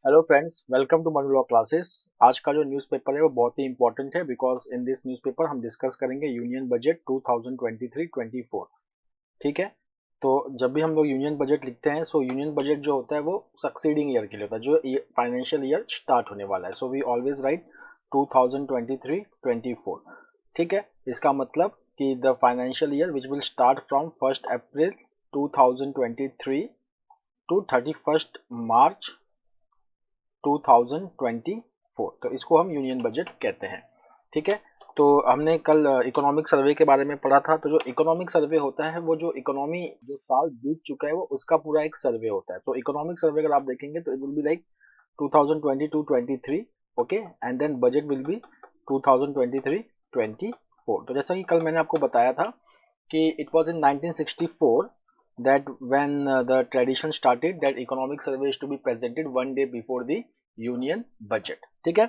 Hello friends, welcome to Manu law classes. आज का जो न्यूज़पेपर है वो बहुत ही इंपॉर्टेंट है बिकॉज इन दिस न्यूज़पेपर हम डिस्कस करेंगे यूनियन बजट 2023-24। ठीक है। तो जब भी हम लोग यूनियन बजट लिखते हैं सो यूनियन बजट जो होता है वो सक्सीडिंग ईयर के लिए होता है, जो फाइनेंशियल ईयर स्टार्ट होने वाला है। So we always write 2023-24। ठीक है। इसका मतलब कि the financial year which will start from 1 April 2023 to 31 March 2024। तो इसको हम यूनियन बजट कहते हैं। ठीक है। तो हमने कल इकोनॉमिक सर्वे के बारे में पढ़ा था। तो जो इकोनॉमिक सर्वे होता है वो जो इकोनॉमी जो साल बीत चुका है वो उसका पूरा एक सर्वे होता है। तो इकोनॉमिक सर्वे अगर आप देखेंगे तो it will be like 2022-23। Okay, and then budget will be 2023-24। तो जैसा कि कल मैंने आपको बताया था कि it was in 1964 that when the tradition started that economic survey is to be presented one day before the union budget. ठीक है।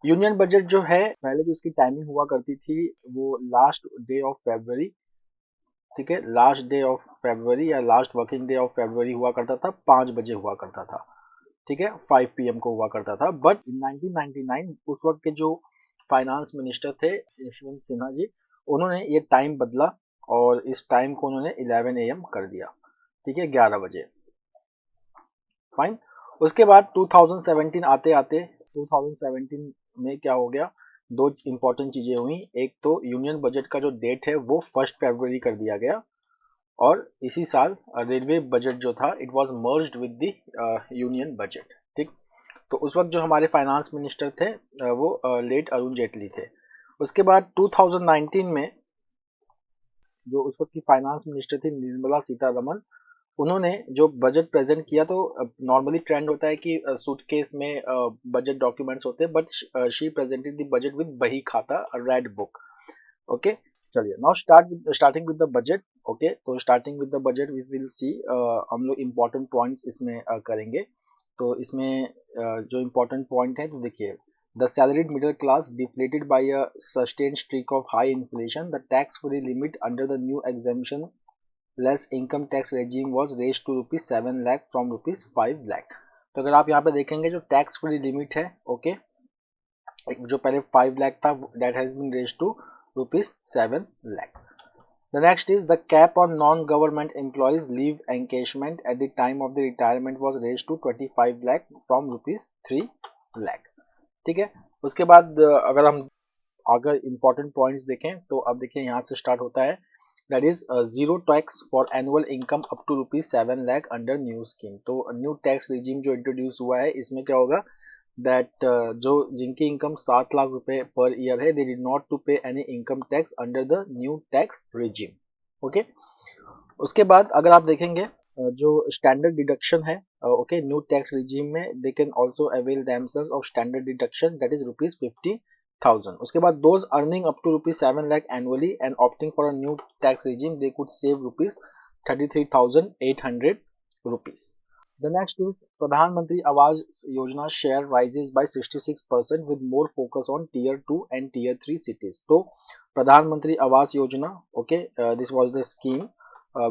यूनियन बजट जो है पहले जो इसकी टाइमिंग हुआ करती थी वो लास्ट डे ऑफ फेब्रुवरी। ठीक है, लास्ट डे ऑफ फेब्रुवरी या last working day of February हुआ करता था, 5 बजे हुआ करता था। ठीक है, 5 PM को हुआ करता था। बट इन 1999 उस वक्त के जो फाइनेंस मिनिस्टर थे यशवंत सिन्हा जी, उन्होंने ये टाइम बदला और इस टाइम को उन्होंने 11 AM कर दिया। ठीक है, 11 बजे। फाइन। उसके बाद 2017 आते आते 2017 में क्या हो गया, दो इंपॉर्टेंट चीजें हुई। एक तो यूनियन बजट का जो डेट है वो 1 फरवरी कर दिया गया और इसी साल रेलवे बजट जो था it was merged with the union budget. ठीक। तो उस वक्त जो हमारे फाइनेंस मिनिस्टर थे वो लेट अरुण जेटली थे। उसके बाद 2019 में जो उस वक्त की फाइनेंस मिनिस्टर थी निर्मला सीतारमन, उन्होंने जो बजट प्रेजेंट किया। तो नॉर्मली ट्रेंड होता है कि सूटकेस में बजट डॉक्यूमेंट्स होते हैं, but she presented the budget with बही खाता, रेड बुक। ओके। चलिए, now starting with the budget. Okay, तो starting with the budget we will see, हम लोग इम्पोर्टेंट पॉइंट्स इसमें करेंगे। तो इसमें जो इम्पोर्टेंट पॉइंट है तो देखिए, the salaried middle class deflated by a sustained streak of high inflation, the tax free limit under the new exemption less income tax regime was raise to ₹7 lakh from ₹5 lakh. तो अगर आप यहाँ पे देखेंगे जो टैक्स फ्री लिमिट है, okay, जो पहले 5 लाख था that has been raise to ₹7 lakh. The next is the cap on non-government employees leave encashment at the time of the retirement was raised to 25 lakh from ₹3 lakh। ठीक है। उसके बाद अगर हम अगर इम्पोर्टेंट पॉइंट्स देखें तो अब देखिए यहाँ से स्टार्ट होता है, that is zero tax for annual income up to ₹7 lakh under new scheme. तो न्यू टैक्स रिजीम जो इंट्रोड्यूस हुआ है इसमें क्या होगा, दैट जो जिनकी इनकम 7 लाख रुपए पर ईयर है they did not to pay any income tax under the new tax regime. Okay. उसके बाद अगर आप देखेंगे जो स्टैंडर्ड डिडक्शन है, ओके, न्यू टैक्स रिजीम में they can also avail themselves of standard deduction that is ₹50,000। उसके बाद those earning up to ₹7 lakh annually and opting for a new tax regime they could save ₹33,800। The next is Pradhan Mantri Awas Yojana share rises by 66% with more focus on tier 2 and tier 3 cities. तो प्रधान मंत्री Awas Yojana, okay, this was the scheme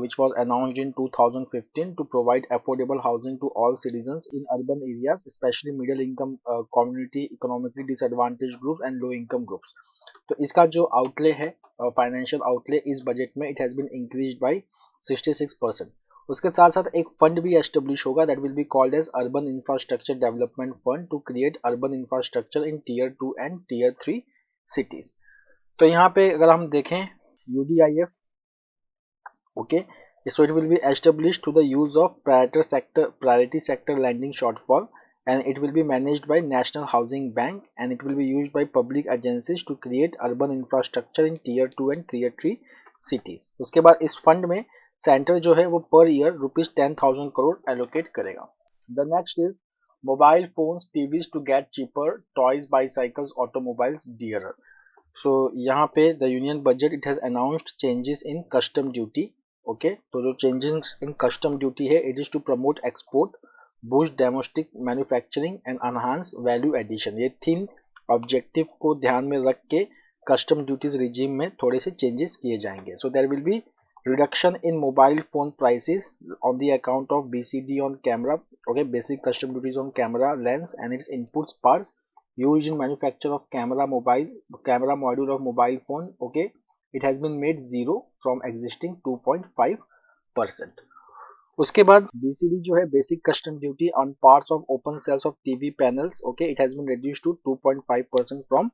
which was announced in 2015 to provide affordable housing to all citizens in urban areas, especially middle income community, economically disadvantaged groups and low income groups. तो इसका जो outlay है, financial outlay इस budget में it has been increase by 66%। उसके साथ साथ एक फंड भी एस्टेब्लिश होगा that will be called as urban infrastructure development fund to create urban infrastructure in tier 2 and tier 3 cities. तो यहाँ पे अगर हम देखें UDIF, okay, so it will be establish to the use of priority sector landing shortfall and it will be managed by National Housing Bank and it will be used by public agencies to create urban infrastructure in tier 2 and tier 3 cities। उसके बाद इस fund में centre जो है वो पर year ₹10,000 crore allocate करेगा। The next is mobile phones TVs to get cheaper, toys bicycles automobiles dearer. So यहाँ पे the union budget it has announced changes in custom duty. Okay, तो जो चेंजेस इन कस्टम ड्यूटी है it is to promote export, boost domestic manufacturing and enhance value addition. ये 3 objective को ध्यान में रख के कस्टम ड्यूटीज रिजीम में थोड़े से चेंजेस किए जाएंगे। So there will be reduction in mobile phone prices on the account of BCD on camera, okay, basic custom duties on camera lens and its inputs parts used in manufacture of camera module of mobile phone, okay, it has been made zero from existing 2.5%. उसके बाद BCD जो है basic custom duty on parts of open cells of TV panels, okay, it has been reduced to 2.5% from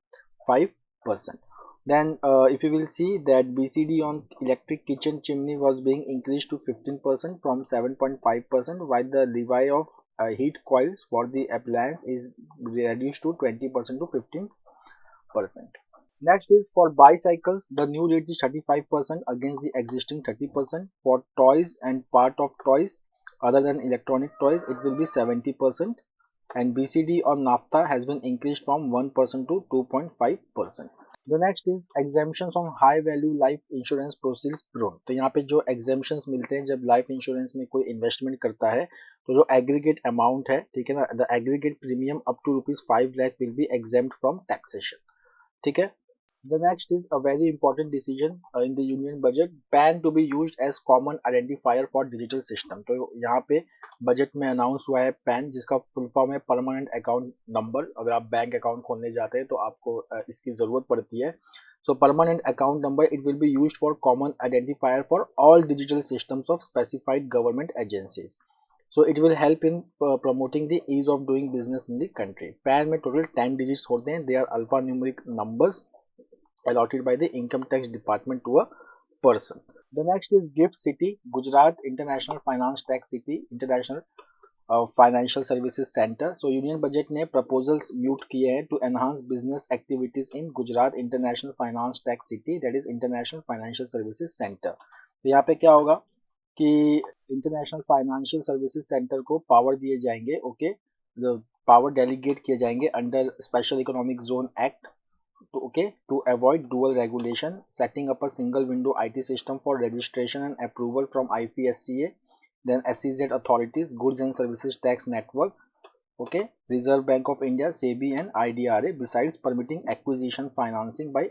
5%. Then if you will see that BCD on electric kitchen chimney was being increased to 15% from 7.5%, while the levy of heat coils for the appliance is reduced to 20% to 15%. Next is for bicycles, the new rate is 35% against the existing 30%. For toys and part of toys other than electronic toys, it will be 70%. And BCD on naphtha has been increased from 1% to 2.5%. The next is exemptions on high value life insurance proceeds prone. तो यहाँ पे जो exemptions मिलते हैं जब life insurance में कोई investment करता है तो जो aggregate amount है, ठीक है ना, the aggregate premium up to ₹5 lakh will be exempt from taxation. ठीक है. The next is a very important decision in the union budget, PAN to be used as common identifier for digital system. तो यहाँ पे budget में announce हुआ है PAN, जिसका full form है परमानेंट अकाउंट नंबर. अगर आप बैंक अकाउंट खोलने जाते हैं तो आपको इसकी जरूरत पड़ती है. So permanent account number, it will be used for common identifier for all digital systems of specified government agencies. So it will help in promoting the ease of doing business in the country. PAN में total 10 digits होते हैं. They are alphanumeric numbers allotted by the income tax department to a person. The next is GIFT City, Gujarat International Finance Tax City, International Financial Services Center. So union budget ने proposals mute किए हैं to enhance business activities in Gujarat International Finance Tax City, that is International Financial Services Center. तो यहाँ पे क्या होगा कि international financial services centre को पावर दिए जाएंगे, ओके, पावर डेलीगेट किए जाएंगे under special economic zone act to avoid dual regulation, setting up a single window IT system for registration and approval from IPSCA, then SEZ authorities, goods and services tax network, okay, Reserve Bank of India, SEBI and IDRA, besides permitting acquisition financing by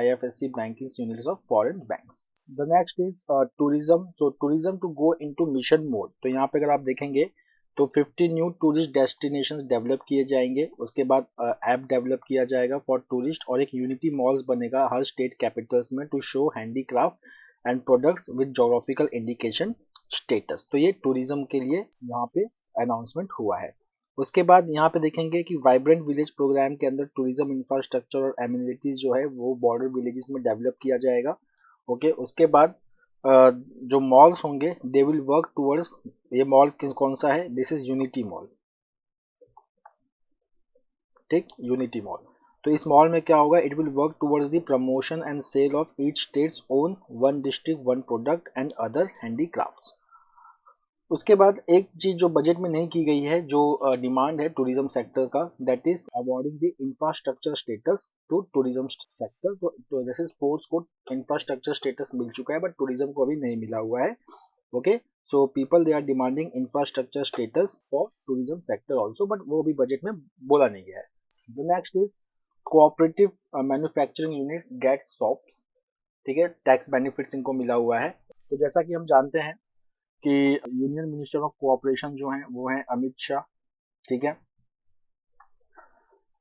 IFSC banking units of foreign banks. The next is tourism. So tourism to go into mission mode. तो यहाँ पे अगर आप देखेंगे तो 50 new tourist destinations develop किए जाएंगे. उसके बाद ऐप डेवलप किया जाएगा फॉर टूरिस्ट और एक यूनिटी मॉल्स बनेगा हर स्टेट कैपिटल्स में to show handicraft and products with geographical indication status. तो ये टूरिज्म के लिए यहाँ पे अनाउंसमेंट हुआ है. उसके बाद यहाँ पे देखेंगे कि वाइब्रेंट विलेज प्रोग्राम के अंदर टूरिज्म इंफ्रास्ट्रक्चर और एमिनिटीज जो है वो बॉर्डर विलेजेस में डेवलप किया जाएगा. ओके, उसके बाद जो मॉल्स होंगे दे विल वर्क टूवर्ड्स, ये मॉल कौन सा है, दिस इज यूनिटी मॉल, ठीक, यूनिटी मॉल. तो इस मॉल में क्या होगा, it will work towards the promotion and sale of each states own one district one product and other handicrafts. उसके बाद एक चीज जो बजट में नहीं की गई है, जो डिमांड है टूरिज्म सेक्टर का, that is awarding the infrastructure status to tourism sector. तो जैसे स्पोर्ट्स को इंफ्रास्ट्रक्चर स्टेटस मिल चुका है बट टूरिज्म को अभी नहीं मिला हुआ है. Okay, so people they are demanding infrastructure status for tourism sector also, but वो भी बजट में बोला नहीं गया है. The next is cooperative manufacturing units get sops, ठीक है, टैक्स बेनिफिट्स इनको मिला हुआ है. तो जैसा कि हम जानते हैं कि यूनियन मिनिस्टर ऑफ कोऑपरेशन जो है वो है अमित शाह, ठीक है.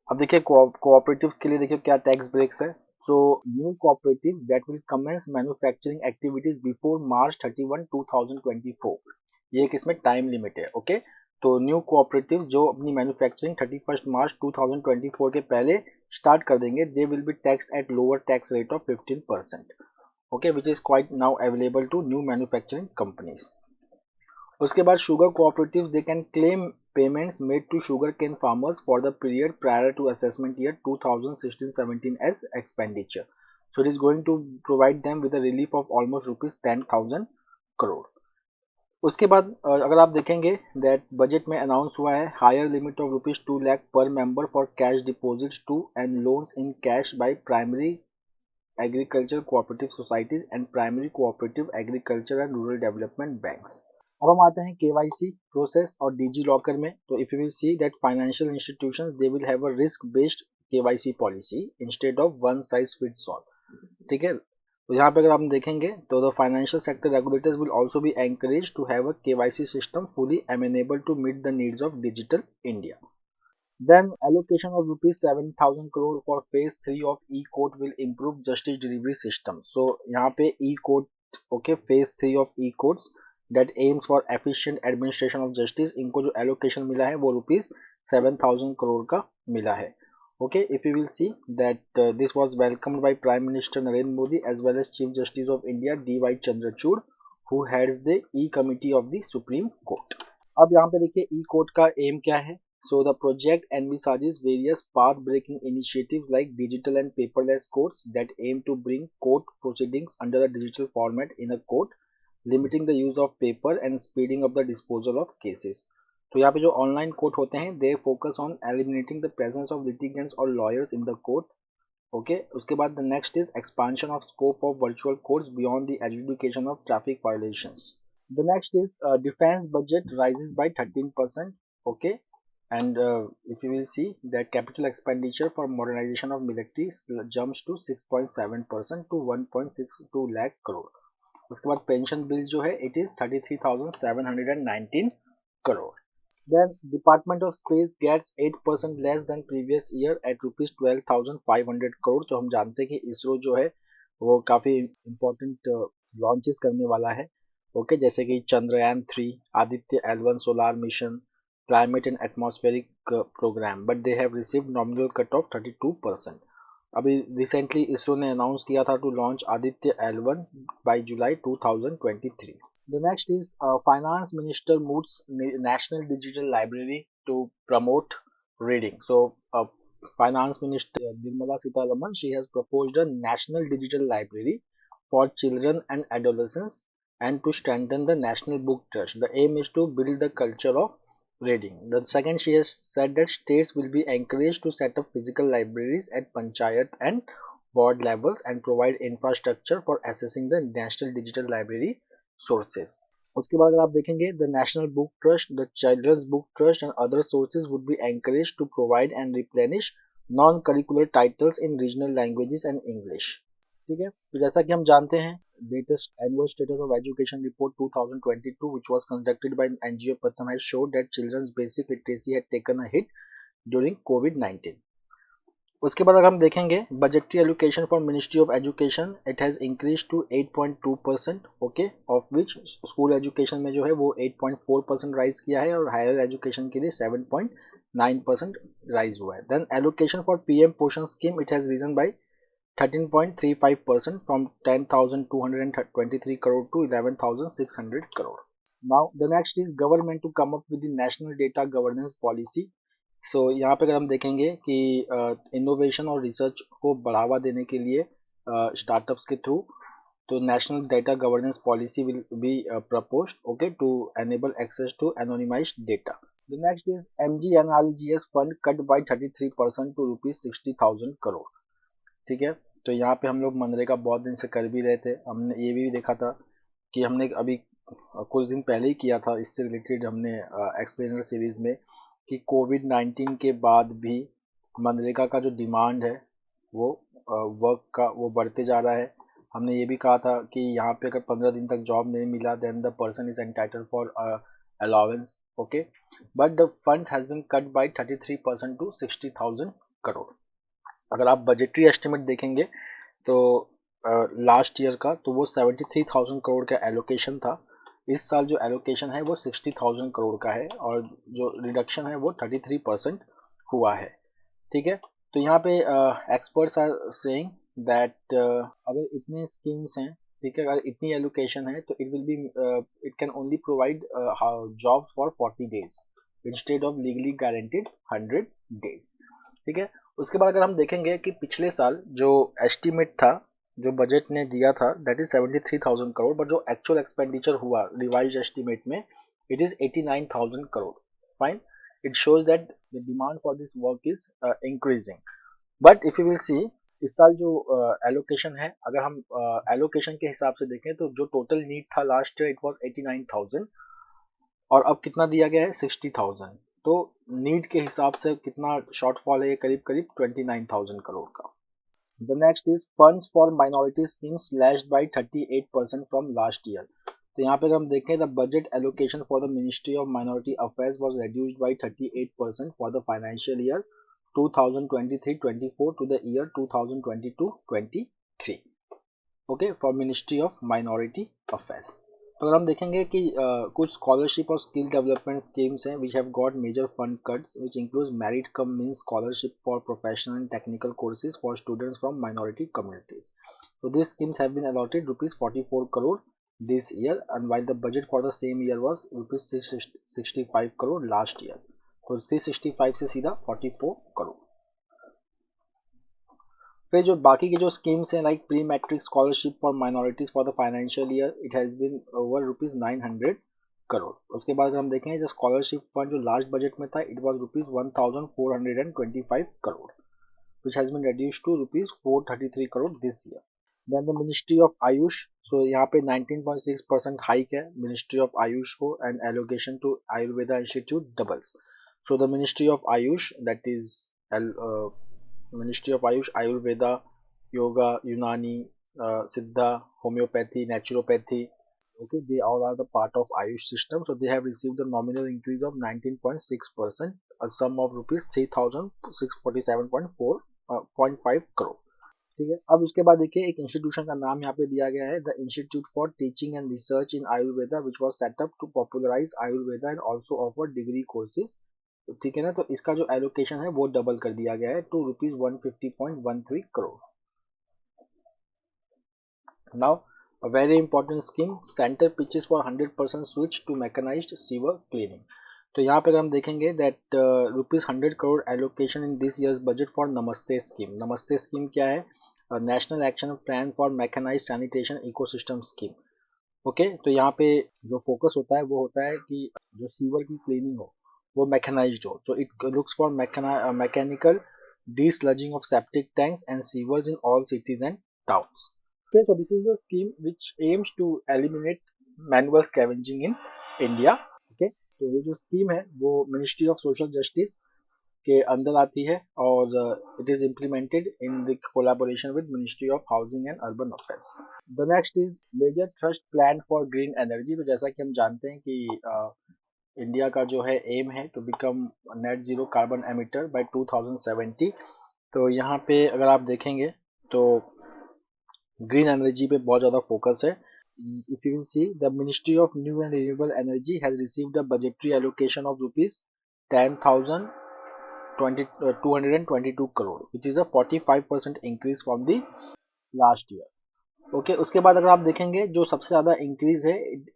अब देखिए कोऑपरेटिव्स के लिए देखिए क्या टैक्स ब्रेक्स है. So new cooperative that will commence manufacturing activities before March 31, 2024, ये एक इसमें टाइम लिमिट है. ओके, तो न्यू कोऑपरेटिव जो अपनी मैन्युफैक्चरिंग 31 मार्च 2024 के पहले स्टार्ट कर देंगे, they will be taxed at lower tax rate of 15%, okay, which is quite now available to new manufacturing companies. उसके बाद sugar cooperatives they can claim payments made to sugarcane farmers for the period prior to assessment year 2016-17 as expenditure. So it is going to provide them with a relief of almost rupees 10,000 crore. उसके बाद अगर आप देखेंगे that budget में announce हुआ है higher limit of rupees 2 lakh per member for cash deposits to and loans in cash by primary agriculture cooperative societies and primary cooperative agriculture and rural development banks. अब हम आते हैं केवाईसी प्रोसेस और DigiLocker में. तो if you will see that financial institutions they will have a risk based KYC policy instead of one size fits all, ठीक है. तो यहाँ पे अगर आप देखेंगे तो the financial sector regulators will also be encourage to have a KYC system fully amenable to meet the needs of digital India. Then allocation of rupees 7,000 crore for phase 3 of e-court will improve justice delivery system. So यहाँ पे e-court, okay, phase 3 of e-courts that aims for efficient administration of justice, इनको जो allocation मिला है वो rupees 7,000 crore का मिला है. Okay, if you will see that this was welcomed by Prime Minister Narendra Modi as well as Chief Justice of India D.Y. Chandrachud, who heads the e-committee of the Supreme Court. अब यहाँ पे देखिए e-court का aim क्या है. So the project envisages various path-breaking initiatives like digital and paperless courts that aim to bring court proceedings under a digital format in a court, limiting the use of paper and speeding up the disposal of cases. तो यहाँ पे जो online court होते हैं they focus on eliminating the presence of litigants और lawyers in the court. Okay, उसके बाद the next is expansion of scope of virtual courts beyond the adjudication of traffic violations. The next is defence budget rises by 13%. Okay, and if you will see that capital expenditure for modernization of military jumps to 6.7% to 1.62 lakh crore. उसके बाद pension bills जो है it is 33,719 crore. Then Department of Space gets 8% less than previous year at rupees 12,500 crore. तो हम जानते हैं कि इसरो जो है वो काफ़ी इम्पोर्टेंट लॉन्चेस करने वाला है. ओके, जैसे कि Chandrayaan 3, Aditya L1 solar mission, climate and atmospheric programme, but they have received nominal cut off 32%. अभी रिसेंटली इसरो ने अनाउंस किया था to launch Aditya L1 by July 2023. The next is Finance Minister moves National Digital Library to promote reading. So, Finance Minister Nirmala Sitharaman, she has proposed a National Digital Library for children and adolescents and to strengthen the National Book Trust. The aim is to build the culture of reading. The second, she has said that states will be encouraged to set up physical libraries at panchayat and ward levels and provide infrastructure for accessing the National Digital Library sources. उसके बाद अगर आप देखेंगे the national book trust, the children's book trust and other sources would be encourage to provide and replenish non curricular titles in regional languages and English. ठीक है, तो जैसा कि हम जानते हैं latest annual status of education report 2022 which was conducted by NGO Pratham has showed that children's basic literacy had taken a hit during COVID-19. उसके बाद अगर हम देखेंगे budgetary allocation for ministry of education it has increase to 8.2%. Okay, of which school education में जो है वो 8.4% rise किया है और हायर एजुकेशन के लिए 7.9% राइज हुआ है. Then allocation for PM Poshan scheme it has risen by 13.35% from 10,223 crore to 11,600 crore. Now the next is government to come up with the national data governance policy. So यहाँ पे अगर हम देखेंगे कि इनोवेशन और रिसर्च को बढ़ावा देने के लिए स्टार्टअप्स के थ्रू तो national data governance policy will be proposed, okay, to enable access to anonymised data. The next is MGNREGS fund cut by 33% to ₹60,000 crore. ठीक है, तो यहाँ पे हम लोग मनरेगा बहुत दिन से कर भी रहे थे. हमने ये भी देखा था कि हमने अभी कुछ दिन पहले ही किया था इससे रिलेटेड हमने एक्सप्लेनर सीरीज में कि कोविड-19 के बाद भी मनरेगा का जो डिमांड है वो वर्क का वो बढ़ते जा रहा है. हमने ये भी कहा था कि यहाँ पे अगर 15 दिन तक जॉब नहीं मिला then the person is entitled for allowance. Okay, but the funds has been cut by 33% to 60,000 crore. अगर आप बजटरी एस्टिमेट देखेंगे तो लास्ट ईयर का तो वो 73,000 करोड़ का एलोकेशन था. इस साल जो एलोकेशन है वो 60,000 करोड़ का है और जो रिडक्शन है वो 33% हुआ है. ठीक है, तो यहाँ पे एक्सपर्ट्स आर सेइंग दैट अगर इतने स्कीम्स हैं, ठीक है, अगर इतनी एलोकेशन है तो it can only provide job for 40 days instead of legally guaranteed 100 days. ठीक है, उसके बाद अगर हम देखेंगे कि पिछले साल जो एस्टिमेट था जो बजट ने दिया था दैट इज 73,000 करोड़, बट जो एक्चुअल एक्सपेंडिचर हुआ रिवाइज एस्टिमेट में it is 89,000 crore. Fine, it shows that the demand for this work is increasing. But if you will सी इस साल जो एलोकेशन है अगर हम एलोकेशन के हिसाब से देखें तो जो टोटल नीड था लास्ट ईयर इट वाज 89,000 और अब कितना दिया गया है 60,000. तो नीड के हिसाब से कितना शॉर्टफॉल है, करीब करीब 29,000 करोड़ का. The next is funds for minority schemes slashed by 38% from last year. तो यहाँ पे अगर हम देखें the budget allocation for the Ministry of Minority Affairs was reduced by 38% for the financial year 2023-24 to the year 2022-23. Okay, for Ministry of Minority Affairs. तो अगर हम देखेंगे कि कुछ स्कॉलरशिप और स्किल डेवलपमेंट स्कीम्स हैं which have got major fund cuts which includes merit cum means scholarship for professional and technical courses for students from minority communities. So these schemes have been allotted rupees 44 crore this year, and while the budget for the same year was rupees 665 crore last year. तो 365 से सीधा 44 करोड़. फिर जो बाकी की जो schemes हैं like pre matric scholarship for minorities for the financial year it has been over rupees 900 crore. उसके बाद अगर हम देखें जो स्कॉलरशिप फंड जो लास्ट बजट में था it was rupees 1425 crore which has been reduced to rupees 433 crore this year. Then the ministry of AYUSH, so यहाँ पे 19.6% हाइक है मिनिस्ट्री ऑफ आयुष को and allocation to Ayurveda institute doubles. So the ministry of Ayush that is Ministry of Ayush, Ayurveda, Yoga, Unani, Siddha, Homeopathy, Naturopathy. Okay, they all are the part of Ayush system. So they have received a nominal increase of 19.6%, a sum of rupees 3,647.5 crore. ठीक है. अब उसके बाद देखिए एक institution का नाम यहाँ पे दिया गया है the institute for teaching and research in Ayurveda which was set up to popularise Ayurveda and also offer degree courses. ठीक है ना. तो इसका जो एलोकेशन है वो डबल कर दिया गया है to rupees 150.13 crore. Now a very important scheme centre pitches for 100% switch to mechanised sewer cleaning. तो यहाँ पे अगर हम देखेंगे that rupees 100 crore allocation in this year's budget for Namaste scheme. Namaste scheme क्या है? National action plan for mechanised sanitation ecosystem scheme. Okay, तो यहाँ पे जो फोकस होता है वो होता है कि जो सीवर की क्लीनिंग हो वो मैकेनाइज्ड हो. So it looks for mechanical de-sludging of septic tanks and sewers in all cities and towns. Okay, so this is a scheme which aims to eliminate manual scavenging in India. Okay, तो ये जो scheme है वो ministry of social justice के अंदर आती है और it is implemented in the collaboration with ministry of housing and urban affairs. The next is major thrust plan for green energy. तो जैसा कि हम जानते हैं कि इंडिया का जो है एम है to become net zero carbon emitter by 2070. तो यहाँ पे अगर आप देखेंगे तो ग्रीन एनर्जी पे बहुत ज़्यादा फोकस है. If you will see, the Ministry of New and Renewable Energy has received a budgetary allocation of rupees 10,222 crore, which is a 45% increase from the last year. Okay, उसके बाद अगर आप देखेंगे जो सबसे ज़्यादा इंक्रीज है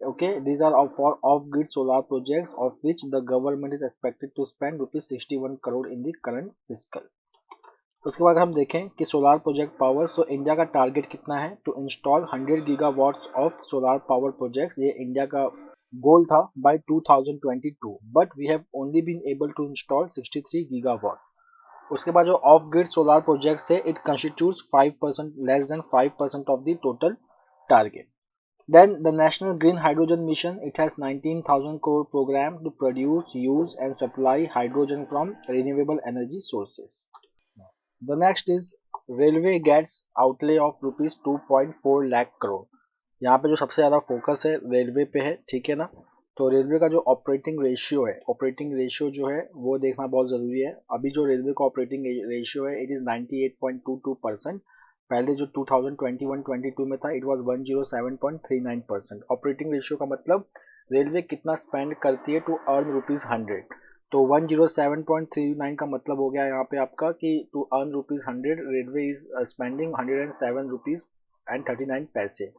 okay these are for off grid solar projects of which the government is expected to spend rupees 61 crore in the current fiscal. उसके बाद हम देखें कि सोलार प्रोजेक्ट पावर्स, तो इंडिया का टारगेट कितना है to install 100 gigawatts of solar power projects. ये इंडिया का गोल था by 2022 but we have only been able to install 63 gigawatt. उसके बाद जो ऑफ ग्रिड सोलार प्रोजेक्ट्स है it constitutes 5% less than 5% of the total target. Then the National Green Hydrogen Mission, it has 19,000 crore program to produce, use and supply hydrogen from renewable energy sources. The next is railway gets outlay of rupees 2.4 lakh crore. यहाँ पे जो सबसे ज़्यादा focus है railway पे है. ठीक है ना. तो रेलवे का जो ऑपरेटिंग रेशियो जो है वो देखना बहुत ज़रूरी है. अभी जो रेलवे का ऑपरेटिंग रेशियो है इट इज़ 98.22%. पहले जो 2021-22 में था इट वाज 107.39%. ऑपरेटिंग रेशियो का मतलब रेलवे कितना स्पेंड करती है टू अर्न रुपीज़ 100. तो 107.39 का मतलब हो गया यहाँ पे आपका कि to earn rupees 100 railway is spending 107 rupees and 39 paise.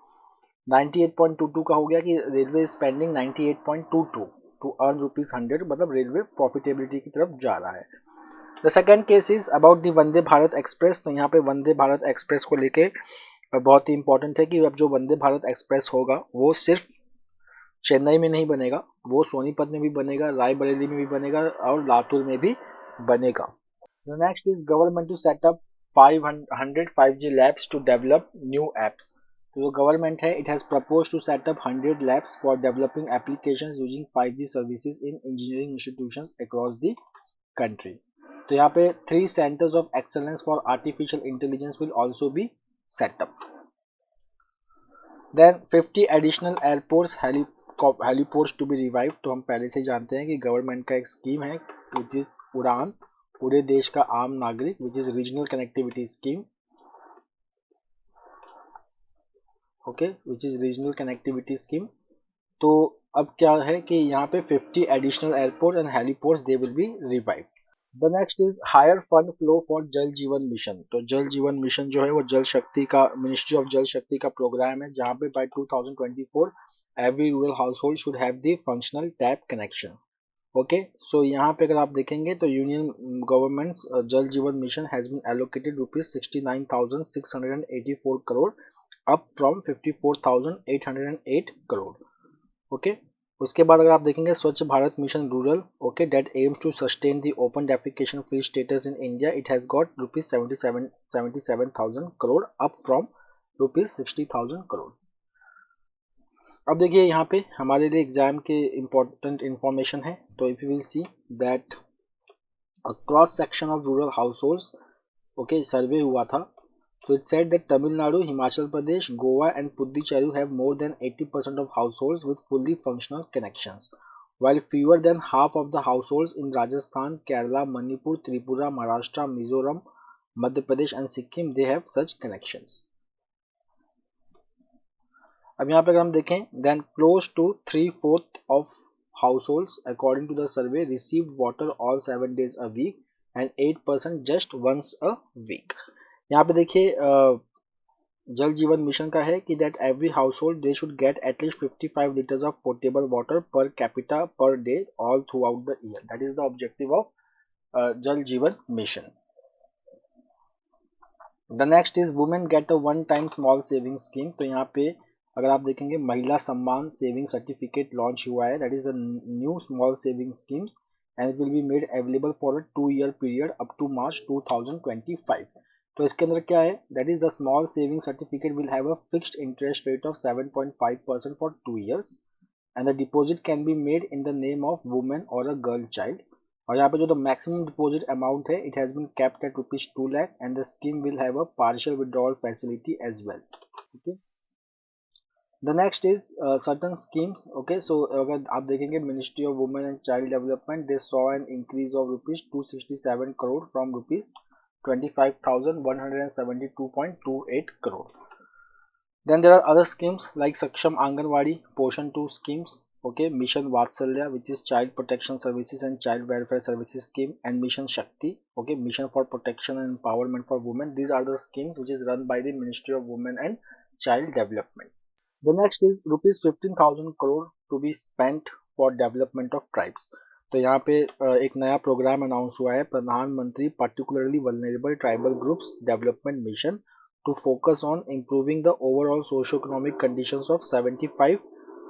98.22 का हो गया कि railway spending 98.22 to earn rupees 100, मतलब रेलवे प्रॉफिटेबिलिटी की तरफ जा रहा है. The second case is about the Vande Bharat Express. तो यहाँ पे वंदे भारत एक्सप्रेस को लेके बहुत ही इंपॉर्टेंट है कि अब जो वंदे भारत एक्सप्रेस होगा वो सिर्फ चेन्नई में नहीं बनेगा, वो सोनीपत में भी बनेगा, रायबरेली में भी बनेगा और लातूर में भी बनेगा. The next is government to set up 500 5G labs to develop new apps. तो जो गवर्नमेंट है it has propose to set up 100 labs for developing applications using 5G services in engineering institutions across the country. तो यहाँ पे 3 centres of excellence for artificial intelligence will also be set up. Then 50 additional airports heliports to be revive. तो हम पहले से जानते हैं कि गवर्नमेंट का एक स्कीम है विच इज उड़ान, पूरे देश का आम नागरिक, which is regional connectivity scheme. Okay, which is regional connectivity scheme. तो अब क्या है कि यहाँ पे 50 additional airport and heliports they will be revive. The next is higher fund flow for Jal Jeevan mission. तो जल जीवन मिशन जो है वो जल शक्ति का, मिनिस्ट्री ऑफ जल शक्ति का प्रोग्राम है, जहाँ पे by 2024 every rural household should have the functional tap connection. Okay, so यहाँ पे अगर आप देखेंगे तो union government's Jal Jeevan Mission has been allocated ₹69,684 crore, up from 54,808 crore. Okay, उसके बाद अगर आप देखेंगे Swachh Bharat Mission rural, okay, that aims to sustain the open defecation free status in India, it has got ₹77,000 crore, up from ₹60,000 crore. अब देखिए यहाँ पे हमारे लिए एग्जाम के इम्पोर्टेंट इंफॉर्मेशन है. तो if you will see that cross section of rural households, okay, survey हुआ था. तो it said that Tamil Nadu, Himachal Pradesh, Goa and Puducherry have more than 80% of households with fully functional connections, while fewer than half of the households in Rajasthan, Kerala, Manipur, Tripura, Maharashtra, Mizoram, Madhya Pradesh and Sikkim they have such connections. अब यहाँ पे अगर हम देखें, then close to 3/4 of households according to the survey received water all 7 days a week and 8% just once a week. यहाँ पे देखिए Jal Jeevan Mission का है कि that every household they should get at least 55 litres of portable water per capita per day all throughout the year. That is the objective of Jal Jeevan Mission. The next is women get a one time small saving scheme. तो यहाँ पे अगर आप देखेंगे महिला सम्मान saving certificate launch हुआ है. That is the new small saving schemes and it will be made available for a 2-year period up to March 2025. तो इसके अंदर क्या है, that is the small saving certificate will have a fixed interest rate of 7.5% for 2 years and the deposit can be made in the name of women और a girl child. और यहाँ पे जो द मैक्सिमम डिपॉजिट अमाउंट है it has been capped at ₹2 lakh and the scheme will have a partial withdrawal facility as well. Okay, the next is certain schemes. Okay, so अगर आप देखेंगे ministry of women and child development they saw an increase of ₹267 crore from ₹25,172.28 crore. Then there are other schemes like Saksham Anganwadi, Poshan 2 schemes, okay, Mission Vatsalya, which is child protection services and child welfare services scheme, and Mission Shakti, okay, mission for protection and empowerment for women. These are the schemes which is run by the Ministry of Women and Child Development. The next is ₹15,000 crore to be spent for development of tribes. तो यहाँ पे एक नया programme announce हुआ है, प्रधानमंत्री particularly vulnerable tribal groups development mission, to focus on improving the overall socio-economic conditions of 75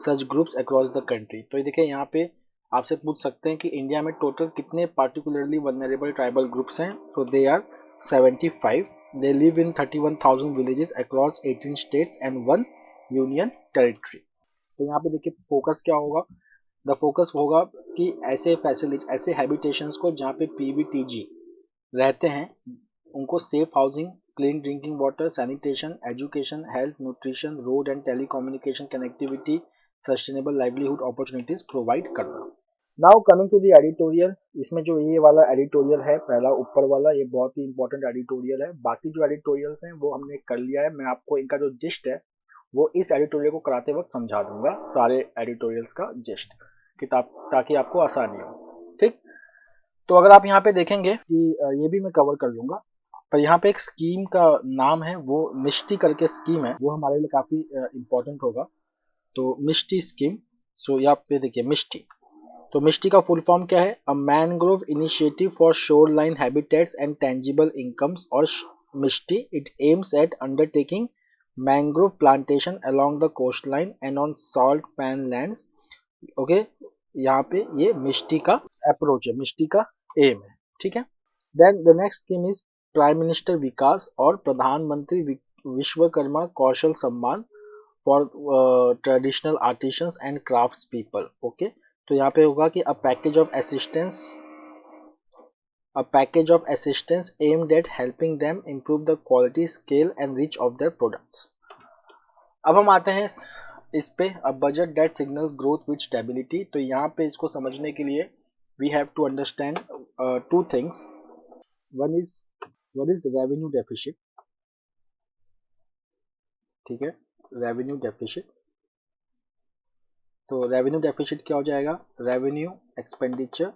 such groups across the country. तो ये देखिए यहाँ पे आपसे पूछ सकते हैं कि इंडिया में टोटल कितने particularly vulnerable tribal groups हैं. तो they are 75. They live in 31,000 villages across 18 states and 1 union territory. तो यहाँ पे देखिए फोकस क्या होगा, द फोकस होगा कि ऐसे फैसिलिटी, ऐसे हैबिटेशंस को जहाँ पे PVTG रहते हैं उनको safe housing, clean drinking water, sanitation, education, health, nutrition, road and telecommunication connectivity, sustainable livelihood opportunities provide करना. Now coming to the editorial. इसमें जो ये वाला एडिटोरियल है पहला ऊपर वाला, ये बहुत ही इंपॉर्टेंट एडिटोरियल है. बाकी जो एडिटोरियल्स हैं वो हमने कर लिया है. मैं आपको इनका जो जिस्ट है वो इस एडिटोरियल को कराते वक्त समझा दूंगा, सारे एडिटोरियल्स का जिस्ट, किताब, ताकि आपको आसानी हो. ठीक, तो अगर आप यहाँ पे देखेंगे कि ये भी मैं कवर कर लूंगा, पर यहाँ पे एक स्कीम का नाम है, वो मिष्टी करके स्कीम है, वो हमारे लिए काफ़ी इम्पोर्टेंट होगा. तो मिष्टी स्कीम, सो यहाँ पे देखिए मिष्टी. तो मिष्टी का फुल फॉर्म क्या है, a mangrove initiative for shore line habitats and tangible incomes, और MISHTI it aims at undertaking mangrove plantation along the coast line and on salt pan lands. Okay, यहाँ पे ये मिष्टी का अप्रोच है, मिष्टी का एम है. ठीक है. Then the next scheme is prime minister Vikas और Pradhan Mantri Vishwakarma Kaushal Samman for traditional artisans and crafts people. Okay, तो यहाँ पे होगा कि a package of assistance a package of assistance aimed at helping them improve the quality, scale and reach of their products. अब हम आते हैं इस पे, a budget that signals growth with stability. तो यहाँ पे इसको समझने के लिए we have to understand two things. One is revenue deficit. ठीक है, revenue deficit. तो रेवेन्यू डेफिसिट क्या हो जाएगा, रेवेन्यू एक्सपेंडिचर,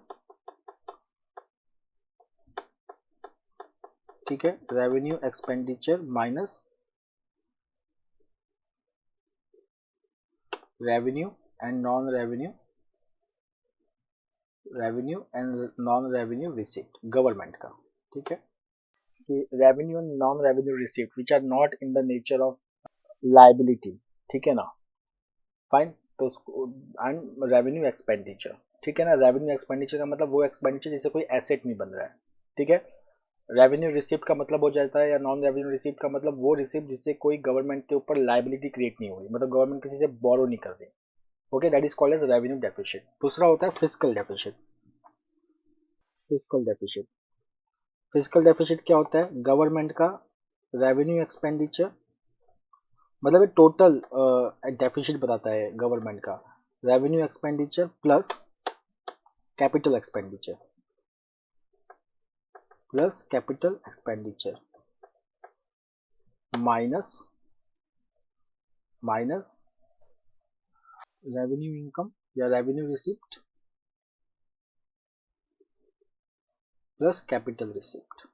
ठीक है, revenue expenditure minus revenue and non revenue, revenue and non revenue receipt government का, ठीक है, कि revenue and non revenue receipt which are not in the nature of liability, ठीक है ना, फाइन. तो एंड रेवेन्यू एक्सपेंडिचर, ठीक है ना, रेवेन्यू एक्सपेंडिचर का मतलब वो एक्सपेंडिचर जिससे कोई एसेट नहीं बन रहा है, ठीक है. रेवेन्यू रिसिप्ट का मतलब हो जाता है, या नॉन रेवेन्यू रिसिप्ट का मतलब वो रिसिप्ट जिससे कोई गवर्नमेंट के ऊपर लाइबिलिटी क्रिएट नहीं हो रही, मतलब गवर्नमेंट किसी से बोरो नहीं कर रही. Okay, that is called as revenue deficit. दूसरा होता है fiscal deficit. Fiscal deficit, fiscal deficit क्या होता है, गवर्नमेंट का रेवेन्यू एक्सपेंडिचर, मतलब टोटल डेफिसिट बताता है गवर्नमेंट का, revenue expenditure plus capital expenditure, plus capital expenditure minus revenue income या revenue receipt plus capital receipt,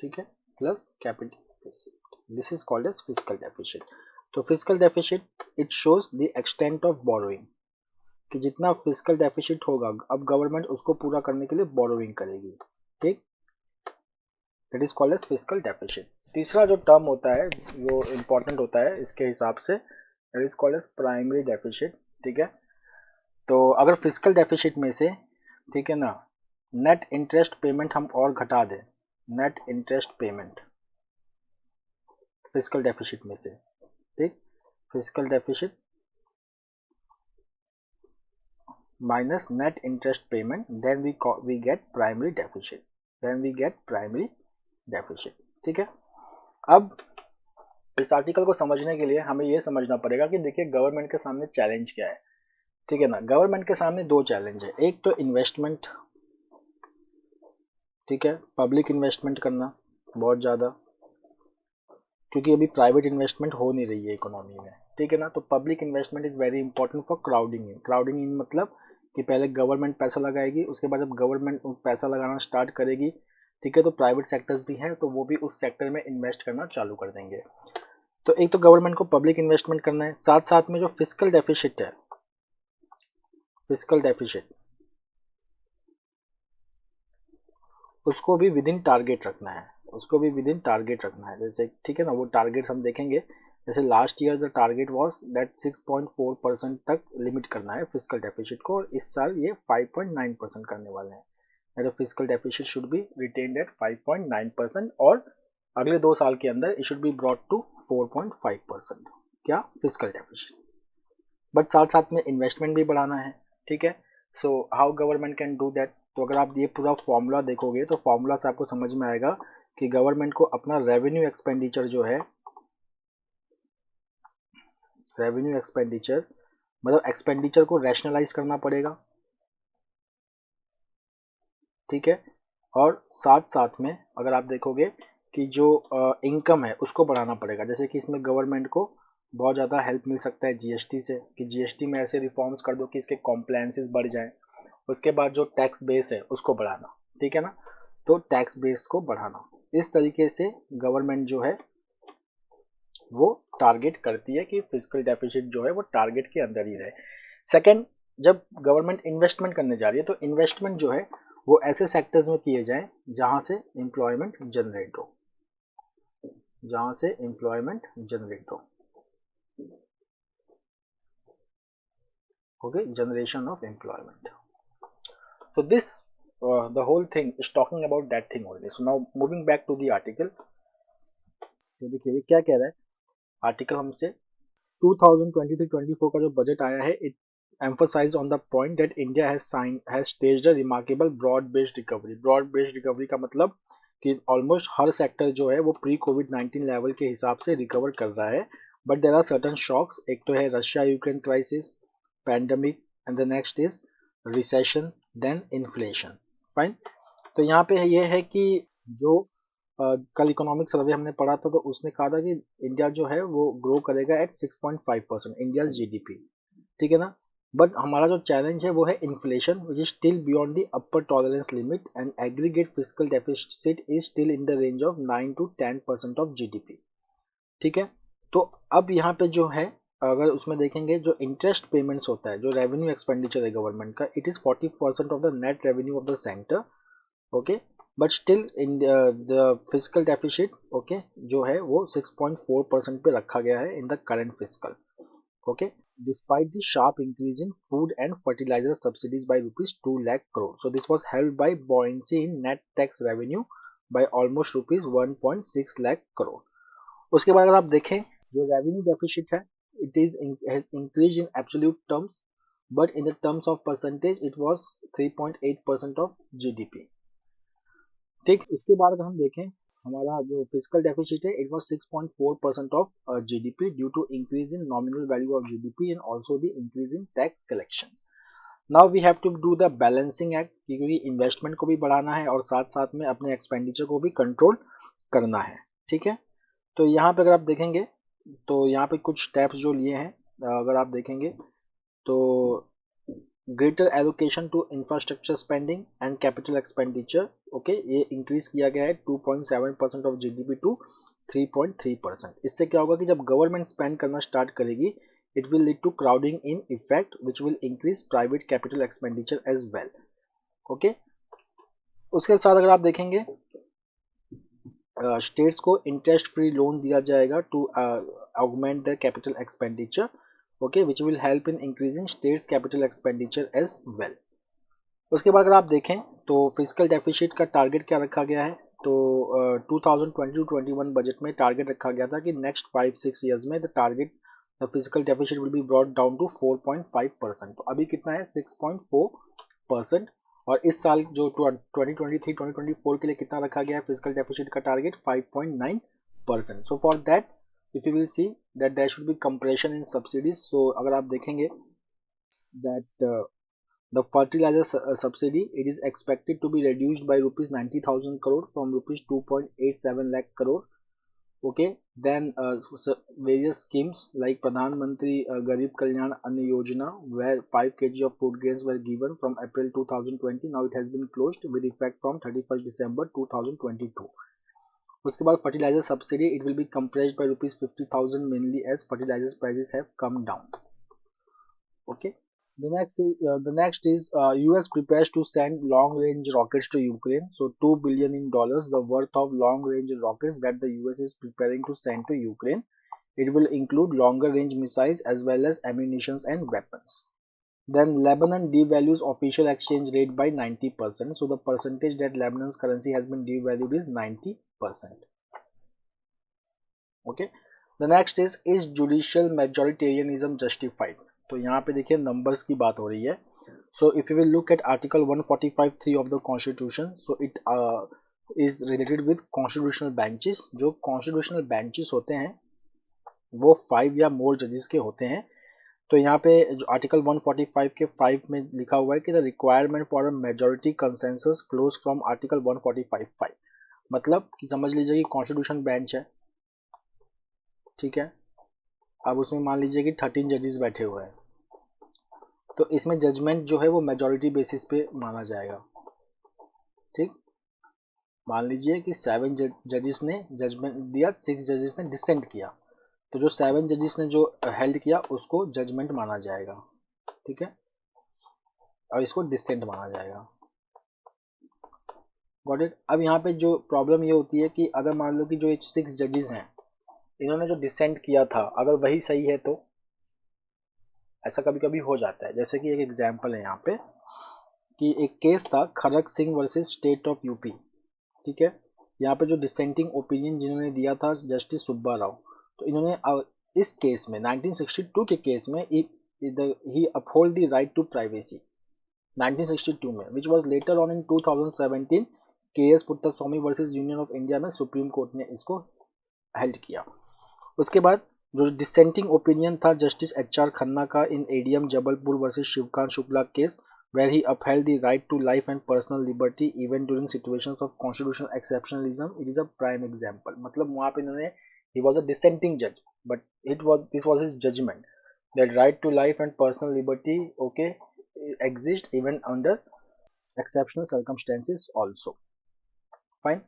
ठीक है, plus capital receipt. This is called as fiscal deficit. तो fiscal deficit it shows the extent of borrowing, कि जितना fiscal deficit होगा अब government उसको पूरा करने के लिए बोरोइंग करेगी, ठीक, that is called as fiscal deficit. तीसरा जो टर्म होता है जो इम्पोर्टेंट होता है इसके हिसाब से, that is called as primary deficit, ठीक है. तो अगर फिस्कल डेफिसिट में से, ठीक है ना, नेट इंटरेस्ट पेमेंट हम और घटा दें, net interest payment fiscal deficit में से, ठीक, fiscal deficit minus net interest payment, then we get primary deficit, then we get primary deficit, ठीक है. अब इस आर्टिकल को समझने के लिए हमें यह समझना पड़ेगा कि देखिए गवर्नमेंट के सामने चैलेंज क्या है, ठीक है ना. गवर्नमेंट के सामने दो चैलेंज है, एक तो इन्वेस्टमेंट, ठीक है, पब्लिक इन्वेस्टमेंट करना बहुत ज़्यादा, क्योंकि अभी प्राइवेट इन्वेस्टमेंट हो नहीं रही है इकोनॉमी में, ठीक है ना. तो public investment is very important for crowding in. Crowding in मतलब कि पहले गवर्नमेंट पैसा लगाएगी, उसके बाद जब गवर्नमेंट पैसा लगाना स्टार्ट करेगी, ठीक है, तो प्राइवेट सेक्टर्स भी हैं तो वो भी उस सेक्टर में इन्वेस्ट करना चालू कर देंगे. तो एक तो गवर्नमेंट को पब्लिक इन्वेस्टमेंट करना है, साथ साथ में जो फिस्कल डेफिसिट है, फिस्कल डेफिसिट उसको भी विद इन टारगेट रखना है, उसको भी विद इन टारगेट रखना है. जैसे ठीक है ना, वो टारगेट्स हम देखेंगे. जैसे last year the target was that 6.4% तक लिमिट करना है फिस्कल डेफिसिट को, और इस साल ये 5.9% करने वाले हैं. तो fiscal deficit should be retained at 5.9%, और अगले 2 साल के अंदर it should be brought to 4.5%. क्या, फिस्कल डेफिसिट. बट साथ साथ में इन्वेस्टमेंट भी बढ़ाना है, ठीक है. So how government can do that. तो अगर आप ये पूरा फॉर्मूला देखोगे तो फॉर्मूला से आपको समझ में आएगा कि गवर्नमेंट को अपना रेवेन्यू एक्सपेंडिचर जो है, रेवेन्यू एक्सपेंडिचर मतलब एक्सपेंडिचर को रैशनलाइज करना पड़ेगा, ठीक है. और साथ साथ में अगर आप देखोगे कि जो इनकम है उसको बढ़ाना पड़ेगा. जैसे कि इसमें गवर्नमेंट को बहुत ज़्यादा हेल्प मिल सकता है जीएसटी से, कि जीएसटी में ऐसे रिफॉर्म्स कर दो कि इसके कॉम्प्लायंसेस बढ़ जाएं. उसके बाद जो टैक्स बेस है उसको बढ़ाना, ठीक है ना. तो टैक्स बेस को बढ़ाना, इस तरीके से गवर्नमेंट जो है वो टारगेट करती है कि फिस्कल डेफिसिट जो है वो टारगेट के अंदर ही रहे. सेकंड, जब गवर्नमेंट इन्वेस्टमेंट करने जा रही है तो इन्वेस्टमेंट जो है वो ऐसे सेक्टर्स में किए जाएं जहां से एम्प्लॉयमेंट जनरेट हो, जहां से एम्प्लॉयमेंट जनरेट हो. Okay, generation of employment. So this the whole thing is talking about that thing only. So now moving back to the article. तो देखिए ये क्या कह रहा है आर्टिकल हमसे, 2023-24 का जो बजट आया है, emphasize on the point that India has staged a remarkable broad-based recovery. Broad-based recovery का मतलब कि ऑलमोस्ट हर सेक्टर जो है वो प्री कोविड-19 लेवल के हिसाब से रिकवर कर रहा है, but there are certain shocks. एक तो है Russia Ukraine crisis, pandemic, and the next is recession, then inflation. Fine. तो यहाँ पे ये है कि जो कल इकोनॉमिक सर्वे हमने पढ़ा था तो उसने कहा था कि इंडिया जो है वो ग्रो करेगा एट 6.5% इंडिया जीडीपी. ठीक है ना. बट हमारा जो चैलेंज है वो है inflation which is still beyond the upper tolerance limit and aggregate fiscal deficit is still in the range of 9 to 10% of GDP. ठीक है. तो अब यहाँ पे जो है अगर उसमें देखेंगे जो इंटरेस्ट पेमेंट्स होता है, जो रेवेन्यू एक्सपेंडिचर है गवर्नमेंट का, it is 40% of the net revenue of the centre. Okay. But still in the physical deficit okay जो है वो 6.4% पे रखा गया है in the current physical. Okay. Despite the sharp increase in food and fertilizer subsidies by rupees 2 lakh crore. So this was helped by buoyancy in net tax revenue by almost rupees 1.6 lakh crore. उसके बाद अगर आप देखें जो revenue deficit है it is has increased in absolute terms but in the terms of percentage it was 3.8% of GDP. ठीक. इसके बाद अगर हम देखें हमारा जो फिजिकल डेफिसिट है it was 6.4% of GDP due to increase in nominal value of GDP and also the increase in tax collections. Now we have to do the balancing act क्योंकि इन्वेस्टमेंट को भी बढ़ाना है और साथ साथ में अपने एक्सपेंडिचर को भी कंट्रोल करना है. ठीक है. तो यहाँ पे अगर आप देखेंगे तो यहाँ पे कुछ स्टेप्स जो लिए हैं अगर आप देखेंगे तो greater allocation to infrastructure spending and capital expenditure. Okay. ये इंक्रीज किया गया है 2.7% ऑफ जीडीपी टू 3.3%. इससे क्या होगा कि जब गवर्नमेंट स्पेंड करना स्टार्ट करेगी it will lead to crowding in effect which will increase private capital expenditure as well. Okay. उसके साथ अगर आप देखेंगे स्टेट्स को इंटरेस्ट फ्री लोन दिया जाएगा to augment the capital expenditure. Okay. Which will help in increasing states capital expenditure as well. उसके बाद अगर आप देखें तो फिजिकल डेफिसिट का टारगेट क्या रखा गया है तो 2020-21 बजट में टारगेट रखा गया था कि नेक्स्ट 5-6 ईयर्स में the target the physical deficit will be brought down to 4.5%. तो अभी कितना है 6.4%. और इस साल जो 2023-2024 के लिए कितना रखा गया है फिजिकल डेफिसिट का target 5.9%. So for that if you will see that there should be compression in subsidies. So अगर आप देखेंगे that the fertilizer subsidy it is expected to be reduced by rupees 90,000 crore from rupees 2.87 lakh crore. Okay. Then various schemes like Pradhan Mantri Garib Kalyan Ann Yojana where 5 kg of food grains were given from April 2020. Now it has been closed with effect from 31st December 2022. उसके बाद fertilizer subsidy it will be compressed by rupees 50,000 mainly as fertilizer prices have come down. Okay. The next is US prepares to send long-range rockets to Ukraine. So $2 billion the worth of long-range rockets that the US is preparing to send to Ukraine. It will include longer-range missiles as well as ammunitions and weapons. Then Lebanon devalues official exchange rate by 90%. So the percentage that Lebanon's currency has been devalued is 90%. Okay. The next is judicial majoritarianism justified? तो यहाँ पे देखिए numbers की बात हो रही है. So if you will look at article 145(3) of the constitution so it is related with constitutional benches. जो कॉन्स्टिट्यूशनल बेंचेस होते हैं वो 5 या मोर जजेस के होते हैं. तो यहाँ पे जो आर्टिकल 145 के 5 में लिखा हुआ है कि the requirement for a majority consensus flows from article 145(5). मतलब कि समझ लीजिए कि कॉन्स्टिट्यूशन बेंच है. ठीक है. अब उसमें मान लीजिए कि 13 जजेस बैठे हुए हैं तो इसमें जजमेंट जो है वो मेजॉरिटी बेसिस पे माना जाएगा. ठीक. मान लीजिए कि 7 जजेस ने जजमेंट दिया, 6 जजेस ने डिसेंट किया, तो जो 7 जजेस ने जो हेल्ड किया उसको जजमेंट माना जाएगा. ठीक है. और इसको डिसेंट माना जाएगा. Got it. अब यहाँ पे जो प्रॉब्लम ये होती है कि अगर मान लो कि जो 6 जजेस हैं इन्होंने जो डिसेंट किया था अगर वही सही है तो ऐसा कभी कभी हो जाता है. जैसे कि एक एग्जाम्पल है यहाँ पे कि एक केस था Kharak Singh versus state of UP. ठीक है. यहाँ पे जो डिसेंटिंग ओपिनियन जिन्होंने दिया था जस्टिस सुब्बा राव, तो इन्होंने इस केस में 1962 के केस में he uphold the right to privacy 1962 में, which was later on in 2017 KS Puttaswamy versus union of India में सुप्रीम कोर्ट ने इसको हेल्ड किया। उसके बाद जो डिसेंटिंग ओपिनियन था जस्टिस HR खन्ना का इन ADM Jabalpur versus Shivkant Shukla case, where he upheld the right to life and personal liberty even during situations of constitutional exceptionalism. It is a prime example. मतलब वहाँ पे इन्होंने, he was a dissenting judge, but this was his judgment that right to life and personal liberty, okay, exist even under exceptional circumstances also. Fine.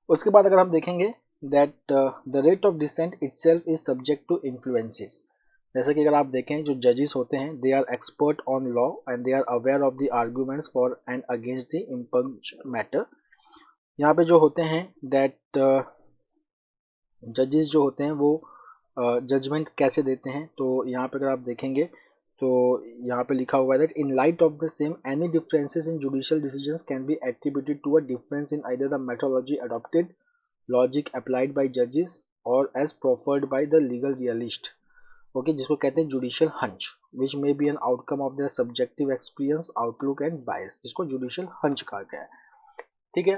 उसके बाद अगर हम देखेंगे that the rate of dissent itself is subject to influences. जैसे कि अगर आप देखें जो जजेस होते हैं they are expert on law and they are aware of the arguments for and against the impugned matter. यहाँ पे जो होते हैं that जजेस जो होते हैं वो जजमेंट कैसे देते हैं, तो यहाँ पे अगर आप देखेंगे तो यहाँ पे लिखा हुआ है that in light of the same any differences in judicial decisions can be attributed to a difference in either the methodology adopted, logic applied by judges or as proffered by the legal realist. Okay, जिसको कहते हैं judicial hunch, which may be an outcome of their subjective experience, outlook and बायस, जिसको judicial hunch कहा गया है। ठीक है,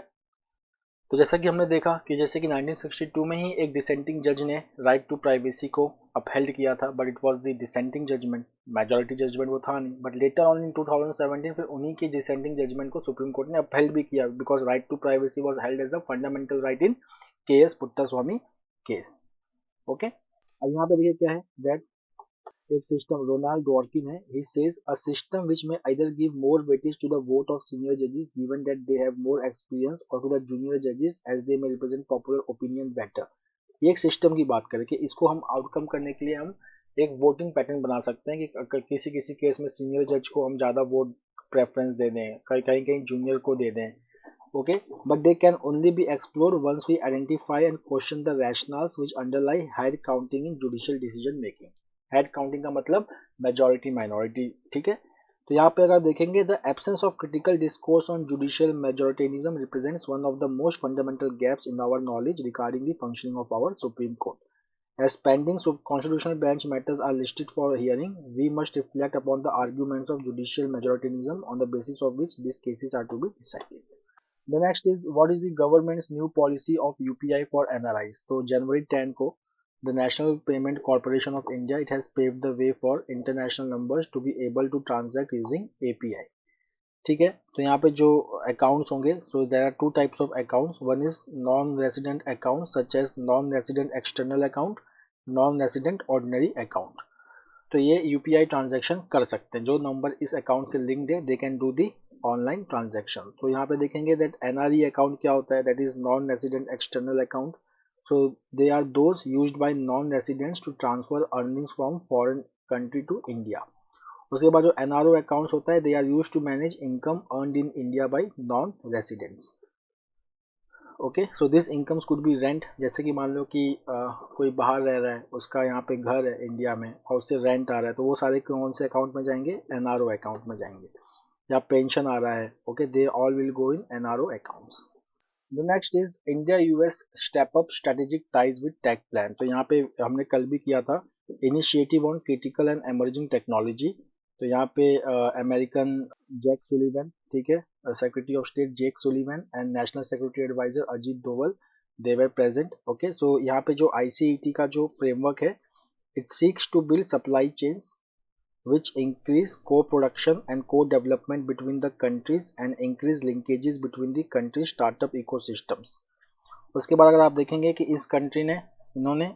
तो जैसा कि हमने देखा कि जैसे कि 1962 में ही एक डिसेंटिंग जज ने राइट टू प्राइवेसी को अपहेल्ड किया था, but it was the dissenting judgment, majority judgment वो था नहीं। बट लेटर ऑन इन 2017 फिर उन्हीं की डिसेंटिंग जजमेंट को सुप्रीम कोर्ट ने अपहेल्ड भी किया, because right to privacy was held as a fundamental right in KS Puttaswamy case. Okay, अब यहाँ पे देखिए क्या है दैट एक सिस्टम, रोनाल्ड डॉर्किन है, he says a system which may either give more weightage to the vote of senior judges given that they have more experience or to the junior judges as they may represent popular opinion better. ये एक system की बात करें कि इसको हम outcome करने के लिए हम एक वोटिंग पैटर्न बना सकते हैं कि किसी किसी केस में सीनियर जज को हम ज़्यादा वोट प्रेफरेंस दे दें, कहीं कहीं जूनियर को दे दें। Okay, but they can only be explored once we identify and question the rationales which underlie head counting in judicial decision making. Head counting का मतलब मेजॉरिटी माइनॉरिटी। ठीक है, तो यहाँ पे अगर देखेंगे the absence of critical discourse on judicial majoritarianism represents one of the most fundamental gaps in our knowledge regarding the functioning of our supreme court. As pending constitutional bench matters are listed for hearing, we must reflect upon the arguments of judicial majoritarianism on the basis of which these cases are to be decided. The next is what is the government's new policy of UPI for NRIs. तो जनवरी 10 को the National Payment Corporation of India, it has paved the way for international numbers to be able to transact using API. ठीक है, तो यहाँ पे जो accounts होंगे, so there are two types of accounts. One is non-resident account such as non-resident external account, non-resident ordinary account. तो ये UPI transaction कर सकते हैं, जो नंबर इस अकाउंट से लिंक्ड है they can do the online transaction. तो यहाँ पे देखेंगे दैट NRE अकाउंट क्या होता है, that is non resident external account. So they are those used by non-residents to transfer earnings from foreign country to India. उसके बाद जो NRO accounts होता है, they are used to manage income earned in India by non-residents. Okay, so this incomes could be rent. जैसे कि मान लो कि कोई बाहर रह रहा है, उसका यहाँ पे घर है इंडिया में और उससे रेंट आ रहा है, तो वो सारे कौन से अकाउंट में जाएंगे, NRO अकाउंट में जाएंगे। या पेंशन आ रहा है, okay, they all will go in NRO accounts. The next is India US step up strategic ties with tech plan. तो यहाँ पे हमने कल भी किया था initiative on critical and emerging technology. तो यहाँ पे अमेरिकन जैक सुलिवन, ठीक है, secretary of state Jack Sullivan and national security adviser Ajit Doval, they were present. Okay, so यहाँ पे जो ICET का जो फ्रेमवर्क है, it seeks to build supply chains which increase co-production and co-development between the countries and increase linkages between the country startup ecosystems. उसके बाद अगर आप देखेंगे कि इस कंट्री ने, इन्होंने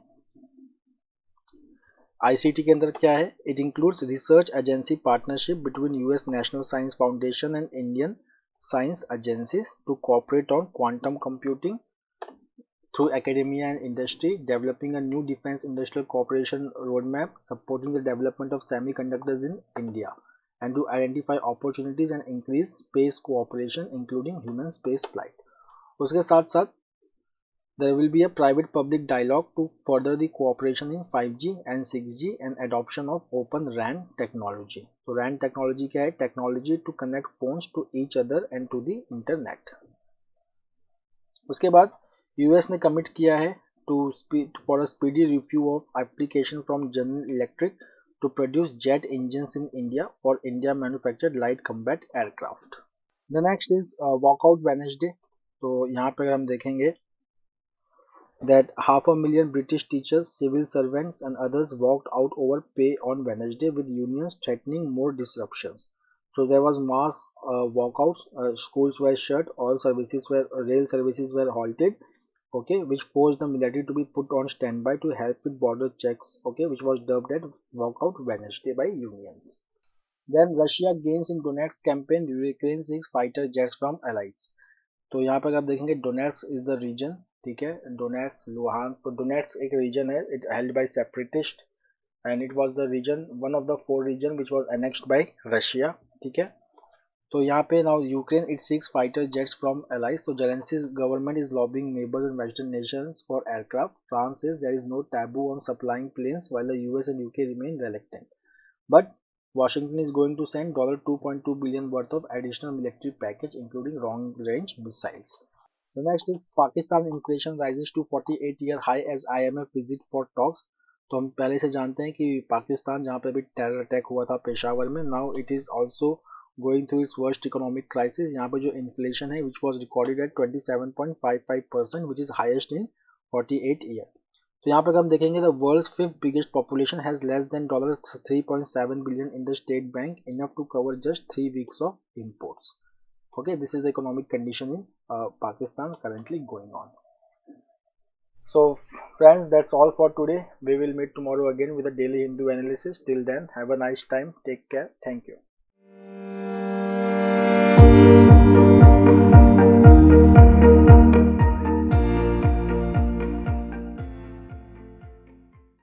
ICT के अंदर क्या है, it includes research agency partnership between US National Science Foundation and Indian science agencies to cooperate on quantum computing through academia and industry, developing a new defense industrial cooperation roadmap, supporting the development of semiconductors in India, and to identify opportunities and increase space cooperation, including human space flight. उसके साथ साथ there will be a private-public dialogue to further the cooperation in 5G and 6G and adoption of Open RAN technology. So RAN technology क्या है? Technology to connect phones to each other and to the internet. उसके बाद US ने commit किया है to for a speedy review of application from General Electric to produce jet engines in India for India manufactured light combat aircraft. The next is walkout Wednesday. तो यहाँ पे अगर हम देखेंगे that 500,000 British teachers, civil servants and others walked out over pay on Wednesday with unions threatening more disruptions. So there was mass walkouts, schools were shut, rail services were halted, okay, which forced the military to be put on standby to help with border checks, okay, which was dubbed as walkout Wednesday by unions. Then Russia gains in Donetsk campaign, Ukraine seeks fighter jets from allies. तो यहाँ पर आप देखेंगे donates is the reason, ठीक है, donates लुहान, तो donates एक region है, it held by separatist and it was the region, one of the 4 region which was annexed by Russia, ठीक है। तो यहाँ पे now Ukraine it seeks fighter jets from allies, तो Zelensky's government is lobbying neighbours and western nations for aircraft. France says there is no taboo on supplying planes while the US and UK remain reluctant. But Washington is going to send $2.2 billion worth of additional military package including long-range missiles. The next is Pakistan inflation rises to 48-year high as IMF visit for talks. तो हम पहले से जानते हैं कि पाकिस्तान जहाँ पे भी टेरर अटैक हुआ था पेशावर में, now it is also going through its worst economic crisis. यहाँ पे जो इन्फ्लेशन है which was recorded at 27.55% which is highest in 48 year. तो यहाँ पर हम देखेंगे the world's 5th biggest population has less than $3.7 billion in the State Bank, enough to cover just 3 weeks of imports. Okay, this is the economic condition in Pakistan currently going on. So friends, that's all for today. We will meet tomorrow again with a daily Hindu analysis. Till then, have a nice time. Take care. Thank you.